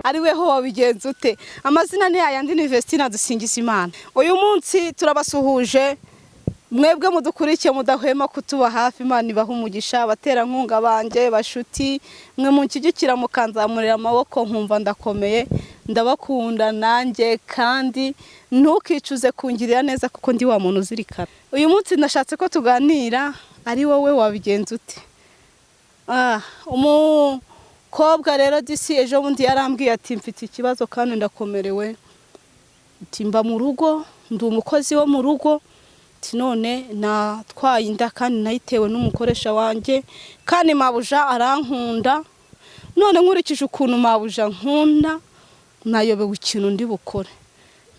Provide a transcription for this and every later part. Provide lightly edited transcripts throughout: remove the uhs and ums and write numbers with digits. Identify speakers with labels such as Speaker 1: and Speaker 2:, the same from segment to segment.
Speaker 1: Ariweho Wabigenzute. Amazina ni ayandi ni Vestina dusingiza Imana. Uyu munsi turabasuhuje mwebwe mudukurikiye mudahwema kutuba hafi. Imana ibaha umugisha, abatera nkunga banje bashuti mwe munshyigikira mukanzamurira amaboko nkumva ndakomeye, ndabakunda nanjye kandi ntukicuze kungirira neza kuko ndi wa muntu uzirikana. Uyu munsi nashatse ko tuganira ari wowe wabigenzute. Umukobwa rero disi ejo bundi yarambwiye ati mfite ikibazo kandi ndakomerewe, timba mu rugo ndi umukozi wo mu rugo, none natwaye inda kandi nayitewe n'umukoresha wanjye kandi mabuja arankunda, none nkurikije ukuntu mabuja nkunda nayobewe ikintu ndi bukore.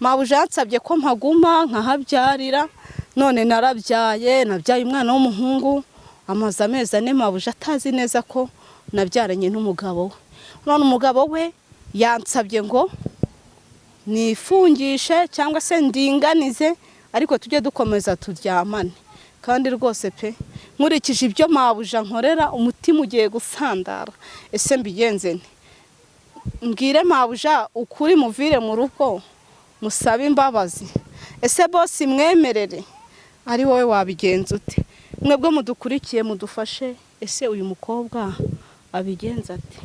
Speaker 1: Mabuja yansabye ko mpaguma nkahabyarira, none nabyaye umwana w'umuhungu amaze amezi 4 mabuja atazi neza ko nabyaranye n'umugabo we. None umugabo we yansabye ngo nifungishe cyangwa se ndinganize ariko tujye dukomeza turyamane. Kandi rwose pe nkurikije ibyo mabuja nkorera umutima ugiye gusandara. Ese mbigenze nte? Mbwire mabuja ukuri muvire mu rugo musabe imbabazi. Ese boss mwemerere ari wowe wabigenzute. Mwebwe mudukurikiye mudufashe. Ese uyu mukobwa abigenza ate?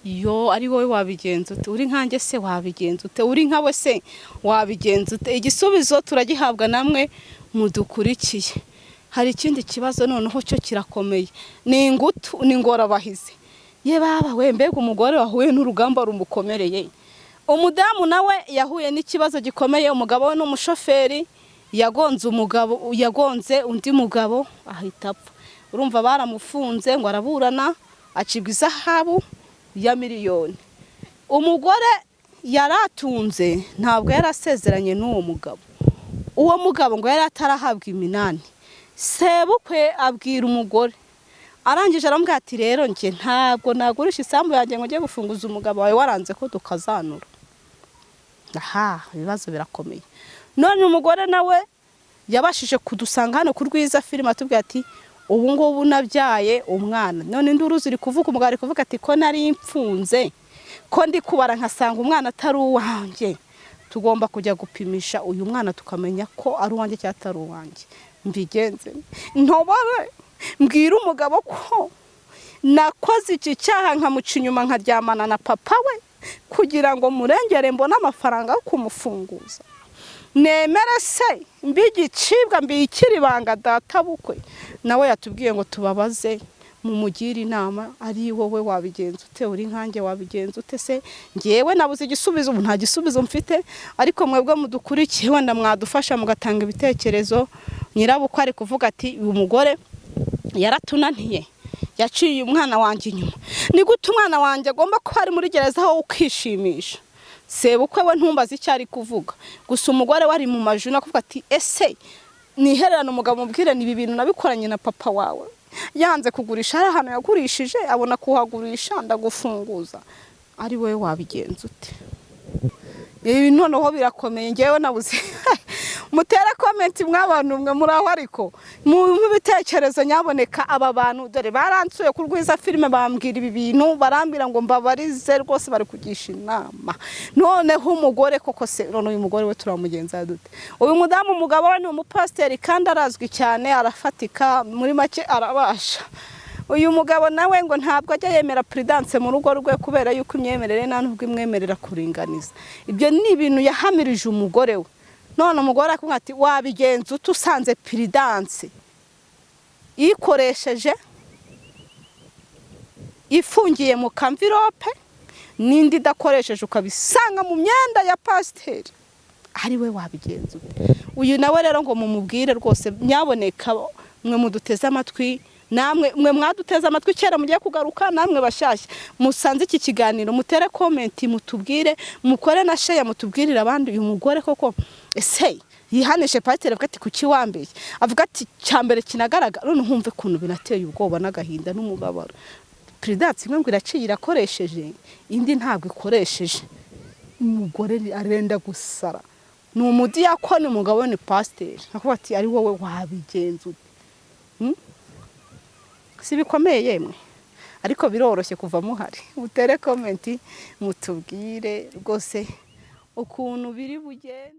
Speaker 1: Yo ari wowe wabigenzute, uri nkanjye se wabigenzute, uri nkawe se wabigenzute. Igisubizo turagihabwa namwe mudukurikiye. Hari ikindi kibazo noneho cyo kirakomeye, ni ingutu n'ingorabahizi. Ye baba we mbega umugore wahuye n'urugamba rumukomereye. Umudamu nawe yahuye n'ikibazo gikomeye, umugabo we n'umushoferi yagonze undi mugabo ahita apfa. Urumva baramufunze ngo araburana acibwa izahabu ya miliyoni. Umugore yaratunze ntabwo yarasezeranye n'uwo mugabo. Uwo mugabo ngo yari atarahabwa iminani. Sebukwe abwira umugore, arangije aramubwira ati rero nje ntabwo nagurisha isambu yanjye ngo ngiye gufunguza umugabo wawe waranze ko tukazanura. Ibibazo birakomeye. None umugore nawe yabashije kudusanga hano ku Rwiza filime atubwira ati ubu ngubu nabyaye umwana. None induru ziri kuvuga, umugabo ari kuvuga ati ko nari mfunze ko ndi kubara nkasanga umwana atari uwanjye, tugomba kujya gupimisha uyu mwana tukamenya ko ari uwanjye cyangwa atari uwanjye. Mbigenze ntobare mbwira umugabo ko nakoze iki cyaha nkamuca inyuma nkaryamana na papa we kugira ngo murengere mbone amafaranga yo kumufunguza. Nemera se mbigicibwa mbikiri banga data bukwe. Nawe yatubwiye ngo tubabaze mumugire inama ari wowe wabigenzute, uri nkanjye wabigenzute. Se ngewe nabuze igisubizo, nta gisubizo mfite, ariko mwebwe mudukurikiye wenda mwadufasha mugatanga ibitekerezo. Nyirabukwe ari kuvuga ati uyu mugore yaratunaniye yaciye umwana wanjye inyuma. Ni gute umwana wanjye agomba kuba ari muri gereza aho ukishimisha? Sebukwe we ntumbaza icyo ari kuvuga, gusa umugore wari mu majuna kuvuga ati ese nihererana umugabo mubwire ni ibi bintu nabikoranye na papa wawe, yanze kugurisha ari ahantu yagurishije abona kuhagurisha ndagufunguza. Ari wowe wabigenzute. Ibi noneho birakomeye. Ngewe nabuze mutera comment mwabantu mwe muri aho, ariko mu bitekerezo nyaboneka aba bantu dore baransuye ku Rwiza filime bambwira ibi bintu, barambira ngo mbabarize rwose bari kugisha inama. Noneho umugore koko se none uyu mugore we turamugenza dute? Uyu mudamu umugabo we ni umupasiteri kandi arazwi cyane, arafatika, muri make arabasha. Uyu mugabo nawe ngo ntabwo ajya yemera prudence mu rugo rwe kubera yuko imyemerere nta nubwo imwemerera kuringaniza. Ibyo ni ibintu yahamirije umugore we. None umugore akubwira ati wabigenza utusanze prudence ikoresheje ifungiye mu kamvirope nindi dakoresheje ukabisanga mu myenda ya pasiteri, ari we wabigenza. Uyu nawe rero ngo mumubwire rwose nyaboneka mwe muduteze amatwi, namwe mwe mwaduteze amatwi kera mugiye kugaruka, namwe bashyashya musanze iki kiganiro mutere comment mutubwire, mukore na share mutubwirira abandi uyu mugore koko ese yihanishe pasiteri avuga ati kuki wambeye, avuga ati cyambere kinagaragara. None humve kuntu binateye ubwoba n'agahinda n'umubabaro. Prudence imwe ngo iraciye irakoresheje indi ntabwo ikoresheje. Umugore arenda gusara, ni umudiyakoni umugabo ni pasiteri. Avuga ati ari wowe wabigenzute. Si bikomeye yemwe. ariko biroroshye kuva muhari. Mutere comment mutubwire rwose ukuntu biri bugende.